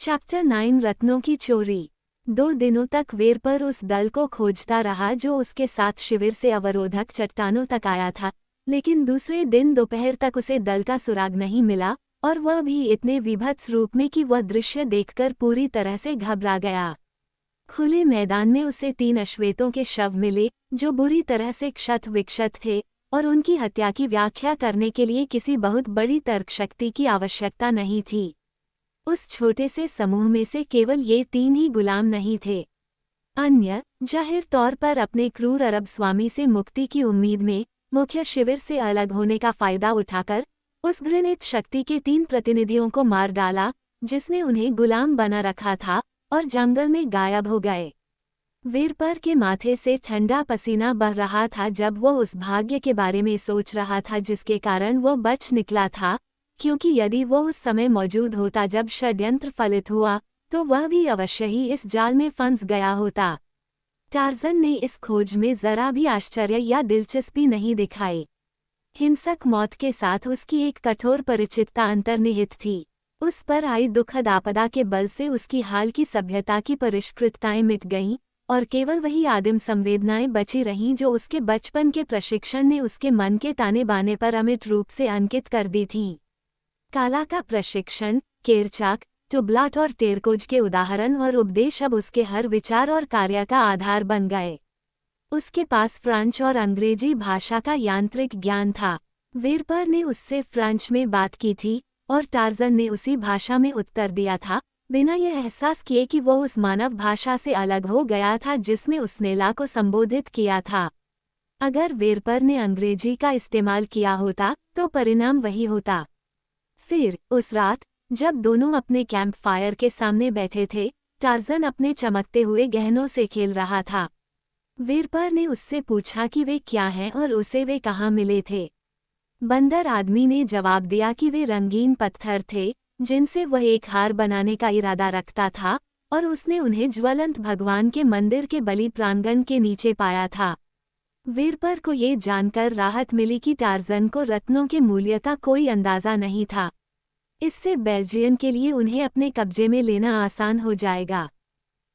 Chapter 9 रत्नों की चोरी। 2 दिनों तक वेरपर उस दल को खोजता रहा जो उसके साथ शिविर से अवरोधक चट्टानों तक आया था, लेकिन दूसरे दिन दोपहर तक उसे दल का सुराग नहीं मिला, और वह भी इतने विभत्स रूप में कि वह दृश्य देखकर पूरी तरह से घबरा गया। खुले मैदान में उसे 3 अश्वेतों के शव मिले, जो बुरी तरह से क्षत विक्षत थे, और उनकी हत्या की व्याख्या करने के लिए किसी बहुत बड़ी तर्कशक्ति की आवश्यकता नहीं थी। उस छोटे से समूह में से केवल ये 3 ही गुलाम नहीं थे। अन्य, जाहिर तौर पर अपने क्रूर अरब स्वामी से मुक्ति की उम्मीद में, मुख्य शिविर से अलग होने का फायदा उठाकर, उस घृणित शक्ति के 3 प्रतिनिधियों को मार डाला, जिसने उन्हें गुलाम बना रखा था, और जंगल में गायब हो गए। वेरपर के माथे से ठंडा पसीना बह रहा था जब वो उस भाग्य के बारे में सोच रहा था जिसके कारण वो बच निकला था, क्योंकि यदि वो उस समय मौजूद होता जब षड्यंत्र फलित हुआ, तो वह भी अवश्य ही इस जाल में फंस गया होता। टार्ज़न ने इस खोज में जरा भी आश्चर्य या दिलचस्पी नहीं दिखाई। हिंसक मौत के साथ उसकी एक कठोर परिचितता अंतर्निहित थी। उस पर आई दुखद आपदा के बल से उसकी हाल की सभ्यता की परिष्कृतताएं मिट गईं, और केवल वही आदिम संवेदनाएं बची रहीं जो उसके बचपन के प्रशिक्षण ने उसके मन के ताने बाने पर अमिट रूप से अंकित कर दी थीं। काला का प्रशिक्षण, केरचाक, टुबलाट और टेरकोज के उदाहरण और उपदेश अब उसके हर विचार और कार्य का आधार बन गए। उसके पास फ्रेंच और अंग्रेजी भाषा का यांत्रिक ज्ञान था। वेरपर ने उससे फ्रेंच में बात की थी, और टार्ज़न ने उसी भाषा में उत्तर दिया था, बिना यह एहसास किए कि वो उस मानव भाषा से अलग हो गया था जिसमें उसने ला को संबोधित किया था। अगर वेरपर ने अंग्रेजी का इस्तेमाल किया होता, तो परिणाम वही होता। फिर, उस रात, जब दोनों अपने कैंप फायर के सामने बैठे थे, टार्ज़न अपने चमकते हुए गहनों से खेल रहा था। वेरपर ने उससे पूछा कि वे क्या हैं और उसे वे कहाँ मिले थे। बंदर आदमी ने जवाब दिया कि वे रंगीन पत्थर थे, जिनसे वह एक हार बनाने का इरादा रखता था, और उसने उन्हें ज्वलंत भगवान के मंदिर के बलि प्रांगण के नीचे पाया था। वेरपर को ये जानकर राहत मिली कि टार्ज़न को रत्नों के मूल्य का कोई अंदाज़ा नहीं था। इससे बेल्जियन के लिए उन्हें अपने कब्जे में लेना आसान हो जाएगा।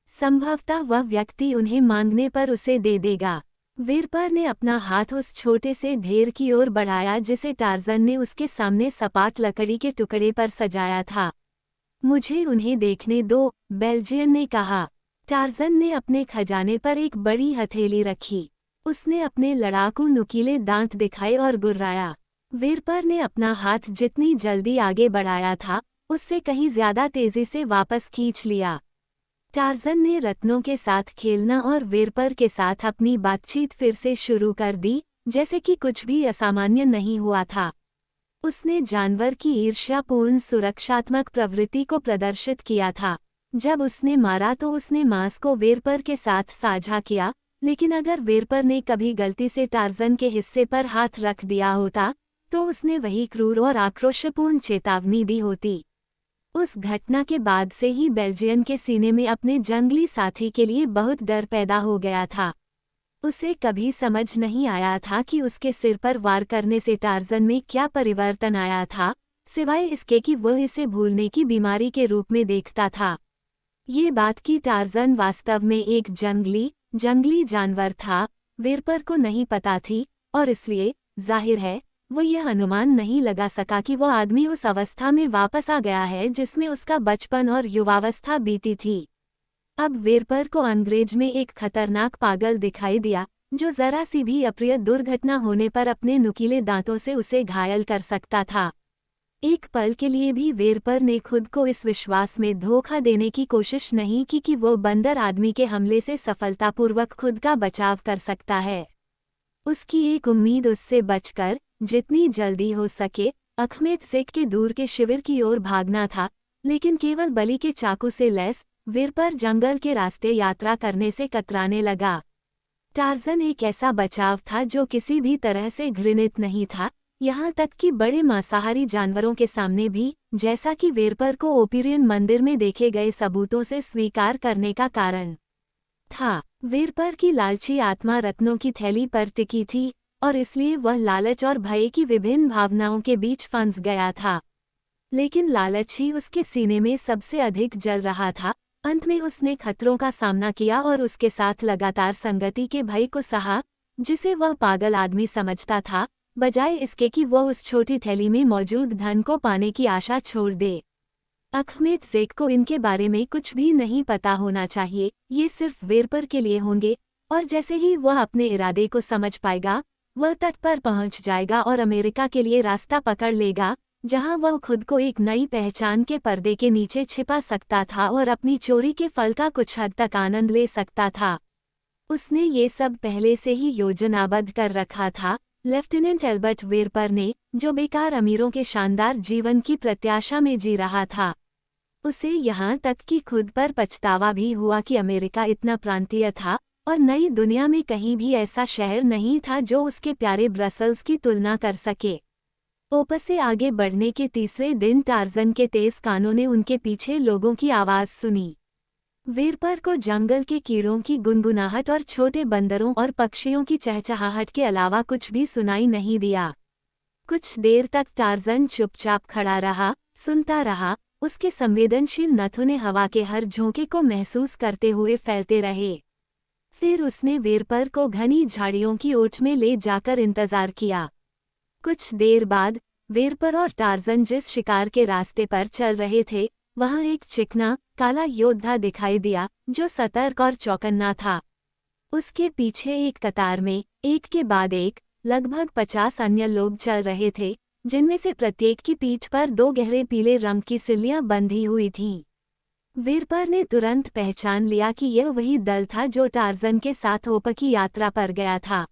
संभवतः वह व्यक्ति उन्हें मांगने पर उसे दे देगा। वेरपर ने अपना हाथ उस छोटे से ढेर की ओर बढ़ाया जिसे टार्ज़न ने उसके सामने सपाट लकड़ी के टुकड़े पर सजाया था। मुझे उन्हें देखने दो, बेल्जियन ने कहा। टार्ज़न ने अपने खजाने पर एक बड़ी हथेली रखी। उसने अपने लड़ाकू नुकीले दांत दिखाए और गुर्राया। वेरपर ने अपना हाथ जितनी जल्दी आगे बढ़ाया था, उससे कहीं ज्यादा तेजी से वापस खींच लिया। टार्ज़न ने रत्नों के साथ खेलना और वेरपर के साथ अपनी बातचीत फिर से शुरू कर दी, जैसे कि कुछ भी असामान्य नहीं हुआ था। उसने जानवर की ईर्ष्यापूर्ण सुरक्षात्मक प्रवृत्ति को प्रदर्शित किया था। जब उसने मारा तो उसने मांस को वेरपर के साथ साझा किया, लेकिन अगर वेरपर ने कभी गलती से टार्ज़न के हिस्से पर हाथ रख दिया होता, तो उसने वही क्रूर और आक्रोशपूर्ण चेतावनी दी होती। उस घटना के बाद से ही बेल्जियन के सीने में अपने जंगली साथी के लिए बहुत डर पैदा हो गया था। उसे कभी समझ नहीं आया था कि उसके सिर पर वार करने से टार्ज़न में क्या परिवर्तन आया था, सिवाय इसके कि वह इसे भूलने की बीमारी के रूप में देखता था। ये बात कि टार्ज़न वास्तव में एक जंगली जानवर था, वेरपर को नहीं पता थी, और इसलिए, जाहिर है, वो यह अनुमान नहीं लगा सका कि वो आदमी उस अवस्था में वापस आ गया है जिसमें उसका बचपन और युवावस्था बीती थी। अब वेरपर को अंग्रेज में एक खतरनाक पागल दिखाई दिया, जो जरा सी भी अप्रिय दुर्घटना होने पर अपने नुकीले दांतों से उसे घायल कर सकता था। एक पल के लिए भी वेरपर ने खुद को इस विश्वास में धोखा देने की कोशिश नहीं की कि वो बंदर आदमी के हमले से सफलतापूर्वक खुद का बचाव कर सकता है। उसकी एक उम्मीद उससे बचकर, जितनी जल्दी हो सके, अखमेद सिख के दूर के शिविर की ओर भागना था, लेकिन केवल बलि के चाकू से लैस वेरपर जंगल के रास्ते यात्रा करने से कतराने लगा। टार्ज़न एक ऐसा बचाव था जो किसी भी तरह से घृणित नहीं था, यहाँ तक कि बड़े मांसाहारी जानवरों के सामने भी, जैसा कि वेरपर को ओपिरियन मंदिर में देखे गए सबूतों से स्वीकार करने का कारण था। वेरपर की लालची आत्मा रत्नों की थैली पर टिकी थी, और इसलिए वह लालच और भय की विभिन्न भावनाओं के बीच फंस गया था। लेकिन लालच ही उसके सीने में सबसे अधिक जल रहा था। अंत में उसने खतरों का सामना किया और उसके साथ लगातार संगति के भय को सहा, जिसे वह पागल आदमी समझता था, बजाय इसके कि वह उस छोटी थैली में मौजूद धन को पाने की आशा छोड़ दे। अखमेद शेख को इनके बारे में कुछ भी नहीं पता होना चाहिए, ये सिर्फ वेरपर के लिए होंगे, और जैसे ही वह अपने इरादे को समझ पाएगा, वह तट पर पहुंच जाएगा और अमेरिका के लिए रास्ता पकड़ लेगा, जहां वह खुद को एक नई पहचान के पर्दे के नीचे छिपा सकता था और अपनी चोरी के फल का कुछ हद तक आनंद ले सकता था। उसने ये सब पहले से ही योजनाबद्ध कर रखा था। लेफ्टिनेंट एल्बर्ट वेरपर ने, जो बेकार अमीरों के शानदार जीवन की प्रत्याशा में जी रहा था। उसे यहाँ तक कि खुद पर पछतावा भी हुआ कि अमेरिका इतना प्रांतीय था और नई दुनिया में कहीं भी ऐसा शहर नहीं था जो उसके प्यारे ब्रसल्स की तुलना कर सके। ओपस से आगे बढ़ने के तीसरे दिन टार्जन के तेज कानों ने उनके पीछे लोगों की आवाज सुनी। वेरपर को जंगल के कीड़ों की गुनगुनाहट और छोटे बंदरों और पक्षियों की चहचहाहट के अलावा कुछ भी सुनाई नहीं दिया। कुछ देर तक टार्जन चुपचाप खड़ा रहा, सुनता रहा। उसके संवेदनशील नथुने हवा के हर झोंके को महसूस करते हुए फैलते रहे। फिर उसने वेरपर को घनी झाड़ियों की ओट में ले जाकर इंतजार किया। कुछ देर बाद वेरपर और टार्जन जिस शिकार के रास्ते पर चल रहे थे, वहां एक चिकना, काला योद्धा दिखाई दिया जो सतर्क और चौकन्ना था। उसके पीछे एक कतार में, एक के बाद एक, लगभग 50 अन्य लोग चल रहे थे, जिनमें से प्रत्येक की पीठ पर 2 गहरे पीले रंग की सिल्लियां बंधी हुई थीं। वेरपर ने तुरंत पहचान लिया कि यह वही दल था जो टार्जन के साथ ओप की यात्रा पर गया था।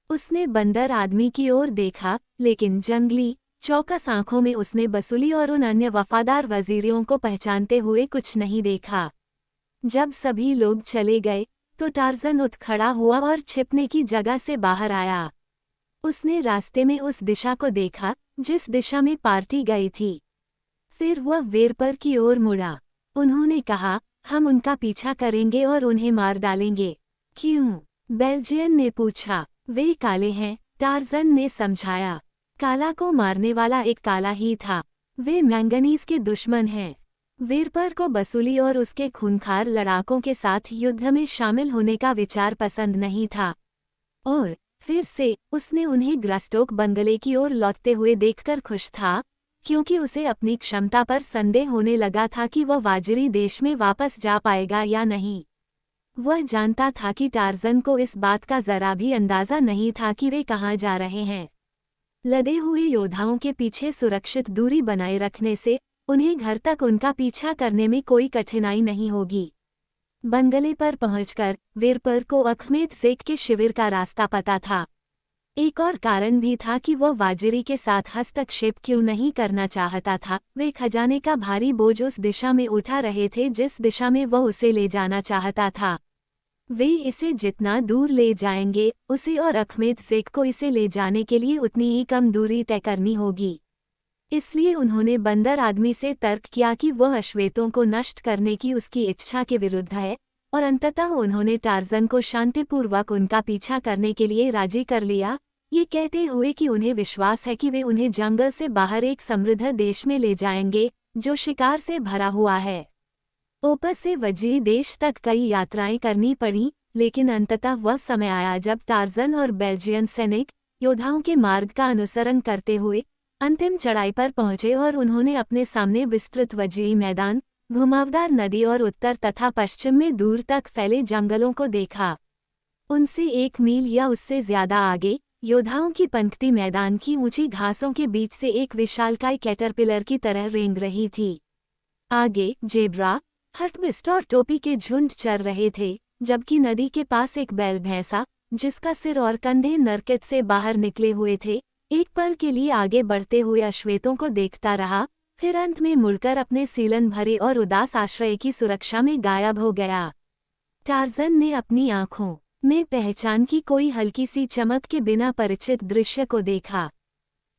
उसने बंदर आदमी की ओर देखा, लेकिन जंगली, चौकस आंखों में उसने बसुली और उन अन्य वफादार वजीरियों को पहचानते हुए कुछ नहीं देखा। जब सभी लोग चले गए, तो टार्जन उठ खड़ा हुआ और छिपने की जगह से बाहर आया। उसने रास्ते में उस दिशा को देखा जिस दिशा में पार्टी गई थी। फिर वह वेरपर की ओर मुड़ा। उन्होंने कहा, हम उनका पीछा करेंगे और उन्हें मार डालेंगे। क्यों? बेल्जियन ने पूछा। वे काले हैं, टार्जन ने समझाया। काला को मारने वाला एक काला ही था। वे मैंगनीज के दुश्मन हैं। वेरपर को बसुली और उसके खूंखार लड़ाकों के साथ युद्ध में शामिल होने का विचार पसंद नहीं था, और फिर से उसने उन्हें ग्रास्टोक बंगले की ओर लौटते हुए देखकर खुश था, क्योंकि उसे अपनी क्षमता पर संदेह होने लगा था कि वह वाजिरी देश में वापस जा पाएगा या नहीं। वह जानता था कि टार्जन को इस बात का जरा भी अंदाजा नहीं था कि वे कहाँ जा रहे हैं। लदे हुए योद्धाओं के पीछे सुरक्षित दूरी बनाए रखने से उन्हें घर तक उनका पीछा करने में कोई कठिनाई नहीं होगी। बंगले पर पहुंचकर वेरपर को अखमेद शेख के शिविर का रास्ता पता था। एक और कारण भी था कि वह वाजिरी के साथ हस्तक्षेप क्यों नहीं करना चाहता था। वे खजाने का भारी बोझ उस दिशा में उठा रहे थे जिस दिशा में वह उसे ले जाना चाहता था। वे इसे जितना दूर ले जाएंगे, उसे और अखमेद शेख को इसे ले जाने के लिए उतनी ही कम दूरी तय करनी होगी। इसलिए उन्होंने बंदर आदमी से तर्क किया कि वह अश्वेतों को नष्ट करने की उसकी इच्छा के विरुद्ध है, और अंततः उन्होंने टार्जन को शांतिपूर्वक उनका पीछा करने के लिए राजी कर लिया, ये कहते हुए कि उन्हें विश्वास है कि वे उन्हें जंगल से बाहर एक समृद्ध देश में ले जाएंगे जो शिकार से भरा हुआ है। ओपस से वजीरी देश तक कई यात्राएं करनी पड़ी, लेकिन अंततः वह समय आया जब टार्जन और बेल्जियन सैनिक योद्धाओं के मार्ग का अनुसरण करते हुए अंतिम चढ़ाई पर पहुंचे और उन्होंने अपने सामने विस्तृत वजीरी मैदान, घुमावदार नदी और उत्तर तथा पश्चिम में दूर तक फैले जंगलों को देखा। उनसे 1 मील या उससे ज्यादा आगे योद्धाओं की पंक्ति मैदान की ऊंची घासों के बीच से एक विशालकाय कैटरपिलर की तरह रेंग रही थी। आगे जेब्रा, हर्टबिस्ट और टोपी के झुंड चल रहे थे, जबकि नदी के पास एक बैल भैंसा, जिसका सिर और कंधे नरकेट से बाहर निकले हुए थे, एक पल के लिए आगे बढ़ते हुए अश्वेतों को देखता रहा, फिर अंत में मुड़कर अपने सीलन भरे और उदास आश्रय की सुरक्षा में गायब हो गया। टार्जन ने अपनी आंखों में पहचान की कोई हल्की सी चमक के बिना परिचित दृश्य को देखा।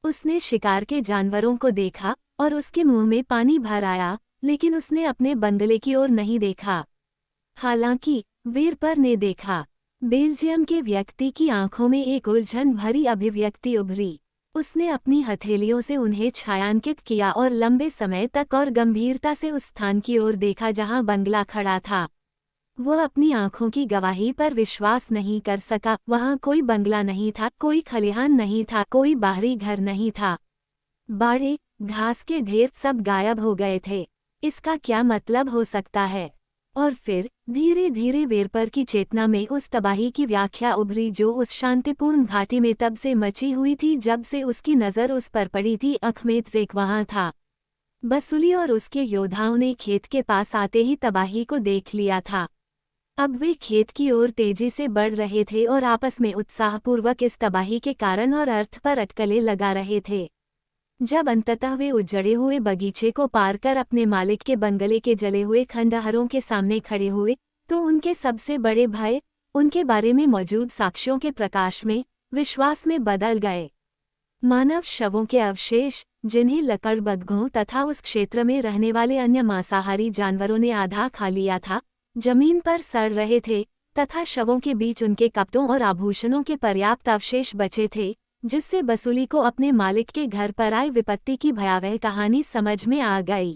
उसने शिकार के जानवरों को देखा और उसके मुंह में पानी भर आया, लेकिन उसने अपने बंगले की ओर नहीं देखा। हालांकि वेरपर ने देखा। बेल्जियम के व्यक्ति की आंखों में एक उलझन भरी अभिव्यक्ति उभरी। उसने अपनी हथेलियों से उन्हें छायांकित किया और लंबे समय तक और गंभीरता से उस स्थान की ओर देखा जहां बंगला खड़ा था। वह अपनी आंखों की गवाही पर विश्वास नहीं कर सका। वहां कोई बंगला नहीं था, कोई खलिहान नहीं था, कोई बाहरी घर नहीं था। बाड़े, घास के ढेर सब गायब हो गए थे। इसका क्या मतलब हो सकता है? और फिर धीरे धीरे वेरपर की चेतना में उस तबाही की व्याख्या उभरी जो उस शांतिपूर्ण घाटी में तब से मची हुई थी जब से उसकी नज़र उस पर पड़ी थी। अखमेत ज़ेक वहां था। बसुली और उसके योद्धाओं ने खेत के पास आते ही तबाही को देख लिया था। अब वे खेत की ओर तेजी से बढ़ रहे थे और आपस में उत्साहपूर्वक इस तबाही के कारण और अर्थ पर अटकलें लगा रहे थे। जब अंततः वे उजड़े हुए बगीचे को पार कर अपने मालिक के बंगले के जले हुए खंडहरों के सामने खड़े हुए, तो उनके सबसे बड़े भय, उनके बारे में मौजूद साक्ष्यों के प्रकाश में, विश्वास में बदल गए। मानव शवों के अवशेष, जिन्हें लकड़बग्घों तथा उस क्षेत्र में रहने वाले अन्य मांसाहारी जानवरों ने आधा खा लिया था, जमीन पर सड़ रहे थे, तथा शवों के बीच उनके कपड़ों और आभूषणों के पर्याप्त अवशेष बचे थे, जिससे बसुली को अपने मालिक के घर पर आई विपत्ति की भयावह कहानी समझ में आ गई।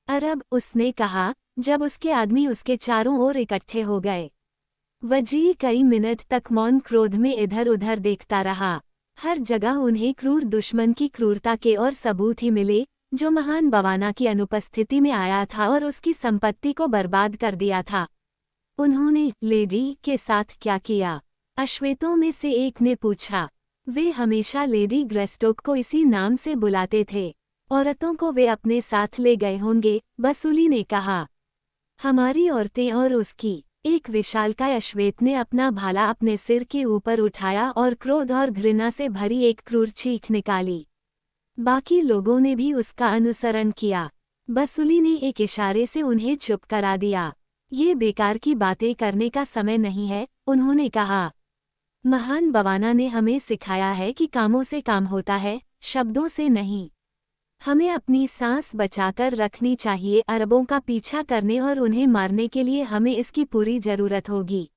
अरब, उसने कहा, जब उसके आदमी उसके चारों ओर इकट्ठे हो गए। वजीर कई मिनट तक मौन क्रोध में इधर उधर देखता रहा। हर जगह उन्हें क्रूर दुश्मन की क्रूरता के और सबूत ही मिले, जो महान बवाना की अनुपस्थिति में आया था और उसकी संपत्ति को बर्बाद कर दिया था। उन्होंने लेडी के साथ क्या किया? अश्वेतों में से एक ने पूछा। वे हमेशा लेडी ग्रेस्टोक को इसी नाम से बुलाते थे। औरतों को वे अपने साथ ले गए होंगे, बसुली ने कहा। हमारी औरतें और उसकी। एक विशालकाय अश्वेत ने अपना भाला अपने सिर के ऊपर उठाया और क्रोध और घृणा से भरी एक क्रूर चीख निकाली। बाकी लोगों ने भी उसका अनुसरण किया। बसुली ने एक इशारे से उन्हें चुप करा दिया। ये बेकार की बातें करने का समय नहीं है, उन्होंने कहा। महान बवाना ने हमें सिखाया है कि कामों से काम होता है, शब्दों से नहीं। हमें अपनी सांस बचाकर रखनी चाहिए। अरबों का पीछा करने और उन्हें मारने के लिए हमें इसकी पूरी जरूरत होगी।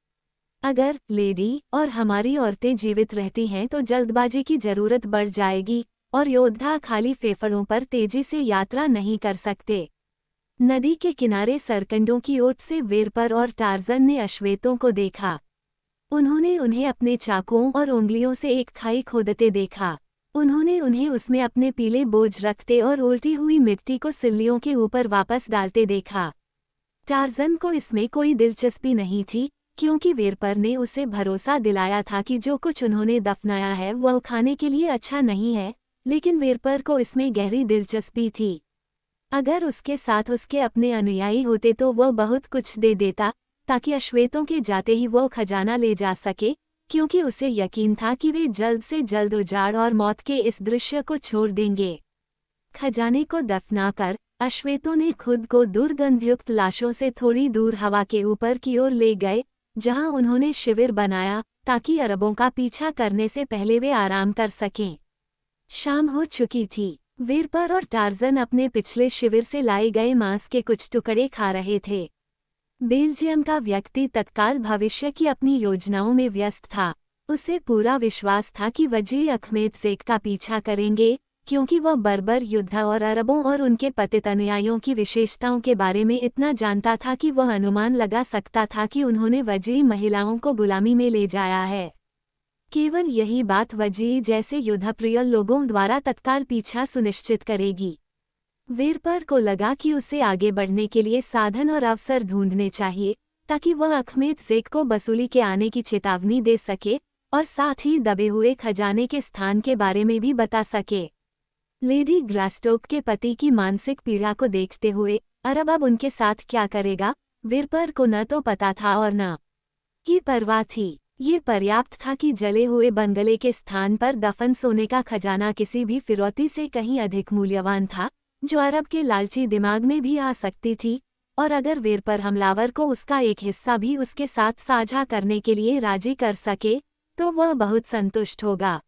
अगर लेडी और हमारी औरतें जीवित रहती हैं तो जल्दबाजी की जरूरत बढ़ जाएगी और योद्धा खाली फेफड़ों पर तेजी से यात्रा नहीं कर सकते। नदी के किनारे सरकंडों की ओट से वेरपर और टार्जन ने अश्वेतों को देखा। उन्होंने उन्हें अपने चाकुओं और उंगलियों से एक खाई खोदते देखा। उन्होंने उन्हें उसमें अपने पीले बोझ रखते और उल्टी हुई मिट्टी को सिल्लियों के ऊपर वापस डालते देखा। टार्जन को इसमें कोई दिलचस्पी नहीं थी, क्योंकि वेरपर ने उसे भरोसा दिलाया था कि जो कुछ उन्होंने दफनाया है वह खाने के लिए अच्छा नहीं है, लेकिन वेरपर को इसमें गहरी दिलचस्पी थी। अगर उसके साथ उसके अपने अनुयायी होते तो वह बहुत कुछ दे देता, ताकि अश्वेतों के जाते ही वो खजाना ले जा सके, क्योंकि उसे यकीन था कि वे जल्द से जल्द उजाड़ और मौत के इस दृश्य को छोड़ देंगे। खजाने को दफनाकर अश्वेतों ने खुद को दुर्गंधयुक्त लाशों से थोड़ी दूर हवा के ऊपर की ओर ले गए, जहां उन्होंने शिविर बनाया ताकि अरबों का पीछा करने से पहले वे आराम कर सकें। शाम हो चुकी थी। वेरपर और टार्जन अपने पिछले शिविर से लाए गए मांस के कुछ टुकड़े खा रहे थे। बेल्जियम का व्यक्ति तत्काल भविष्य की अपनी योजनाओं में व्यस्त था। उसे पूरा विश्वास था कि वजीर अखमेत ज़ेक का पीछा करेंगे, क्योंकि वह बर्बर योद्धा और अरबों और उनके पतित अनुयायियों की विशेषताओं के बारे में इतना जानता था कि वह अनुमान लगा सकता था कि उन्होंने वजीर महिलाओं को गुलामी में ले जाया है। केवल यही बात वजीर जैसे युद्धप्रिय लोगों द्वारा तत्काल पीछा सुनिश्चित करेगी। वेरपर को लगा कि उसे आगे बढ़ने के लिए साधन और अवसर ढूंढने चाहिए, ताकि वह अखमेत ज़ेक को बसुली के आने की चेतावनी दे सके और साथ ही दबे हुए खजाने के स्थान के बारे में भी बता सके। लेडी ग्रास्टोक के पति की मानसिक पीड़ा को देखते हुए अरब अब उनके साथ क्या करेगा, वेरपर को न तो पता था और न ही परवाह थी। ये पर्याप्त था कि जले हुए बंगले के स्थान पर दफन सोने का खजाना किसी भी फिरौती से कहीं अधिक मूल्यवान था, जो अरब के लालची दिमाग में भी आ सकती थी, और अगर वेरपर हमलावर को उसका एक हिस्सा भी उसके साथ साझा करने के लिए राजी कर सके, तो वह बहुत संतुष्ट होगा।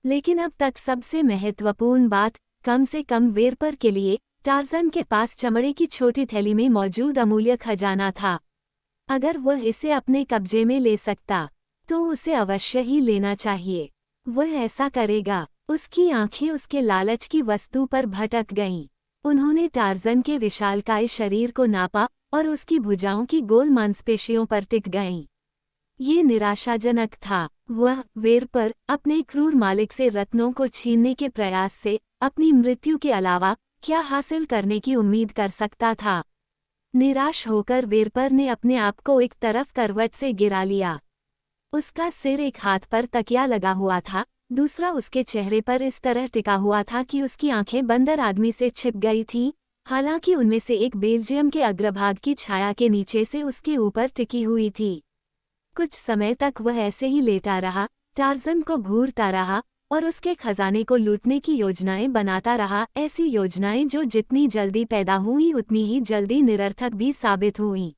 लेकिन अब तक सबसे महत्वपूर्ण बात, कम से कम वेरपर के लिए, टार्जन के पास चमड़े की छोटी थैली में मौजूद अमूल्य खजाना था। अगर वह इसे अपने कब्जे में ले सकता, तो उसे अवश्य ही लेना चाहिए। वह ऐसा करेगा। उसकी आंखें उसके लालच की वस्तु पर भटक गईं। उन्होंने टार्ज़न के विशालकाय शरीर को नापा और उसकी भुजाओं की गोल मांसपेशियों पर टिक गईं। ये निराशाजनक था। वह वेरपर अपने क्रूर मालिक से रत्नों को छीनने के प्रयास से अपनी मृत्यु के अलावा क्या हासिल करने की उम्मीद कर सकता था। निराश होकर वेरपर ने अपने आप को एक तरफ करवट से गिरा लिया। उसका सिर एक हाथ पर तकिया लगा हुआ था, दूसरा उसके चेहरे पर इस तरह टिका हुआ था कि उसकी आंखें बंदर आदमी से छिप गई थीं, हालांकि उनमें से एक बेल्जियम के अग्रभाग की छाया के नीचे से उसके ऊपर टिकी हुई थी। कुछ समय तक वह ऐसे ही लेटा रहा, टार्ज़न को घूरता रहा और उसके खजाने को लूटने की योजनाएं बनाता रहा, ऐसी योजनाएं जो जितनी जल्दी पैदा हुई उतनी ही जल्दी निरर्थक भी साबित हुईं।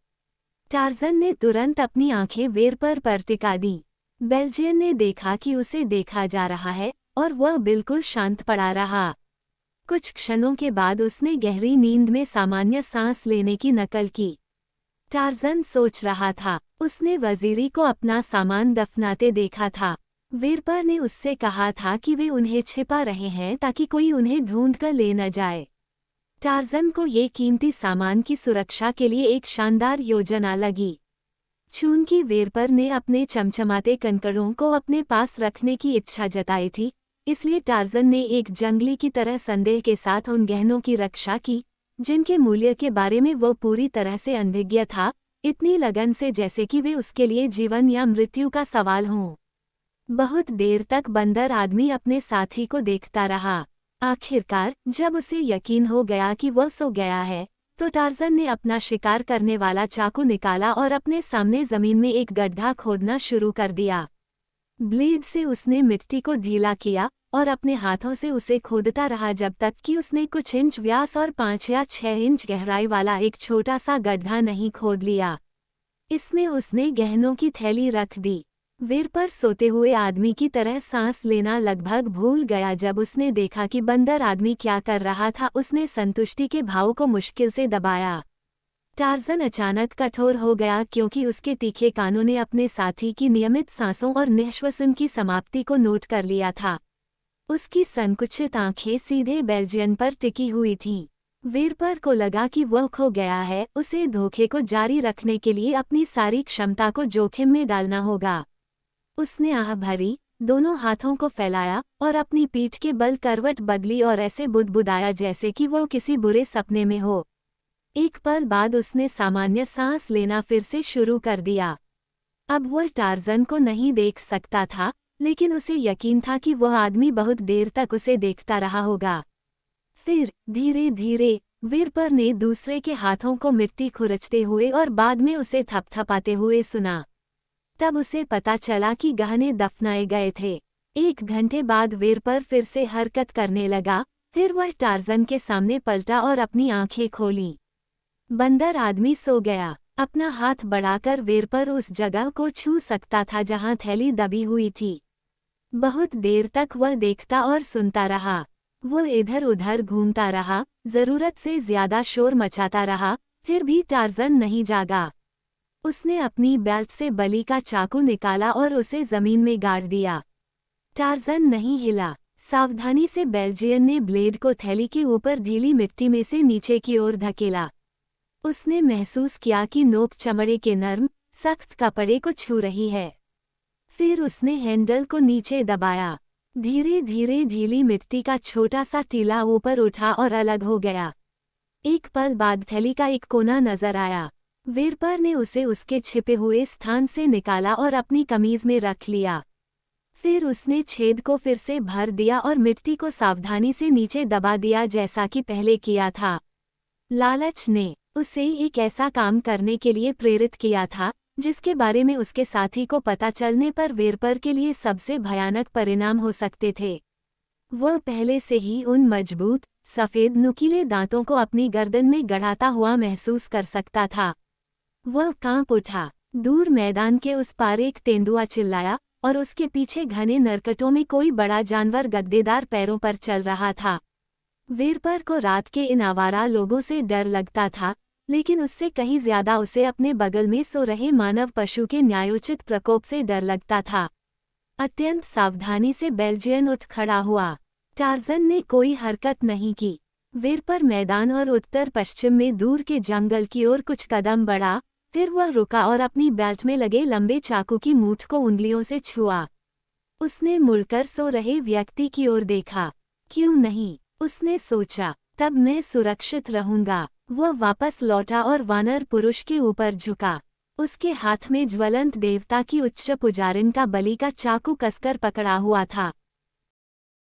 टार्ज़न ने तुरंत अपनी आंखें वेरपर पर टिका दीं। बेल्जियन ने देखा कि उसे देखा जा रहा है और वह बिल्कुल शांत पड़ा रहा। कुछ क्षणों के बाद उसने गहरी नींद में सामान्य सांस लेने की नकल की। टार्ज़न सोच रहा था। उसने वजीरी को अपना सामान दफनाते देखा था। वेरपर ने उससे कहा था कि वे उन्हें छिपा रहे हैं ताकि कोई उन्हें ढूंढ कर ले न जाए। टार्ज़न को ये कीमती सामान की सुरक्षा के लिए एक शानदार योजना लगी। चूंकि वेरपर ने अपने चमचमाते कंकड़ों को अपने पास रखने की इच्छा जताई थी, इसलिए टार्ज़न ने एक जंगली की तरह संदेह के साथ उन गहनों की रक्षा की, जिनके मूल्य के बारे में वो पूरी तरह से अनभिज्ञ था, इतनी लगन से जैसे कि वे उसके लिए जीवन या मृत्यु का सवाल हों। बहुत देर तक बंदर आदमी अपने साथी को देखता रहा। आखिरकार जब उसे यकीन हो गया कि वह सो गया है, तो टार्ज़न ने अपना शिकार करने वाला चाकू निकाला और अपने सामने जमीन में एक गड्ढा खोदना शुरू कर दिया। ब्लेड से उसने मिट्टी को ढीला किया और अपने हाथों से उसे खोदता रहा जब तक कि उसने कुछ इंच व्यास और 5 या 6 इंच गहराई वाला एक छोटा सा गड्ढा नहीं खोद लिया। इसमें उसने गहनों की थैली रख दी। वेरपर सोते हुए आदमी की तरह सांस लेना लगभग भूल गया। जब उसने देखा कि बंदर आदमी क्या कर रहा था, उसने संतुष्टि के भाव को मुश्किल से दबाया। टार्ज़न अचानक कठोर हो गया क्योंकि उसके तीखे कानों ने अपने साथी की नियमित सांसों और निःश्वसन की समाप्ति को नोट कर लिया था। उसकी संकुचित आंखें सीधे बेल्जियन पर टिकी हुई थीं। वेरपर को लगा कि वह खो गया है। उसे धोखे को जारी रखने के लिए अपनी सारी क्षमता को जोखिम में डालना होगा। उसने आह भरी, दोनों हाथों को फैलाया और अपनी पीठ के बल करवट बदली और ऐसे बुदबुदाया जैसे कि वो किसी बुरे सपने में हो। एक पल बाद उसने सामान्य सांस लेना फिर से शुरू कर दिया। अब वह टार्ज़न को नहीं देख सकता था, लेकिन उसे यकीन था कि वह आदमी बहुत देर तक उसे देखता रहा होगा। फिर धीरे धीरे वेरपर ने दूसरे के हाथों को मिट्टी खुरचते हुए और बाद में उसे थपथपाते हुए सुना। तब उसे पता चला कि गहने दफनाए गए थे। 1 घंटे बाद वेरपर फिर से हरकत करने लगा। फिर वह टार्ज़न के सामने पलटा और अपनी आंखें खोलीं। बंदर आदमी सो गया। अपना हाथ बढ़ाकर वेरपर उस जगह को छू सकता था जहां थैली दबी हुई थी। बहुत देर तक वह देखता और सुनता रहा। वो इधर उधर घूमता रहा, जरूरत से ज्यादा शोर मचाता रहा, फिर भी टार्ज़न नहीं जागा। उसने अपनी बेल्ट से बलि का चाकू निकाला और उसे जमीन में गाड़ दिया। टार्ज़न नहीं हिला। सावधानी से बेल्जियन ने ब्लेड को थैली के ऊपर ढीली मिट्टी में से नीचे की ओर धकेला। उसने महसूस किया कि नोक चमड़े के नर्म, सख्त कपड़े को छू रही है। फिर उसने हैंडल को नीचे दबाया। धीरे धीरे ढीली मिट्टी का छोटा सा टीला ऊपर उठा और अलग हो गया। एक पल बाद थैली का एक कोना नजर आया। वेरपर ने उसे उसके छिपे हुए स्थान से निकाला और अपनी कमीज में रख लिया। फिर उसने छेद को फिर से भर दिया और मिट्टी को सावधानी से नीचे दबा दिया जैसा कि पहले किया था। लालच ने उसे एक ऐसा काम करने के लिए प्रेरित किया था जिसके बारे में उसके साथी को पता चलने पर वेरपर के लिए सबसे भयानक परिणाम हो सकते थे। वह पहले से ही उन मजबूत, सफ़ेद नुकीले दांतों को अपनी गर्दन में गड़ाता हुआ महसूस कर सकता था। वह कांप उठा। दूर मैदान के उस पार एक तेंदुआ चिल्लाया और उसके पीछे घने नरकटों में कोई बड़ा जानवर गद्देदार पैरों पर चल रहा था। वेरपर को रात के इन आवारा लोगों से डर लगता था, लेकिन उससे कहीं ज्यादा उसे अपने बगल में सो रहे मानव पशु के न्यायोचित प्रकोप से डर लगता था। अत्यंत सावधानी से बेल्जियन उठ खड़ा हुआ। टार्जन ने कोई हरकत नहीं की। वेरपर मैदान और उत्तर पश्चिम में दूर के जंगल की ओर कुछ कदम बढ़ा, फिर वह रुका और अपनी बेल्ट में लगे लंबे चाकू की मूठ को उंगलियों से छुआ। उसने मुड़कर सो रहे व्यक्ति की ओर देखा। क्यों नहीं, उसने सोचा, तब मैं सुरक्षित रहूंगा। वह वापस लौटा और वानर पुरुष के ऊपर झुका। उसके हाथ में ज्वलंत देवता की उच्च पुजारिन का बलि का चाकू कसकर पकड़ा हुआ था।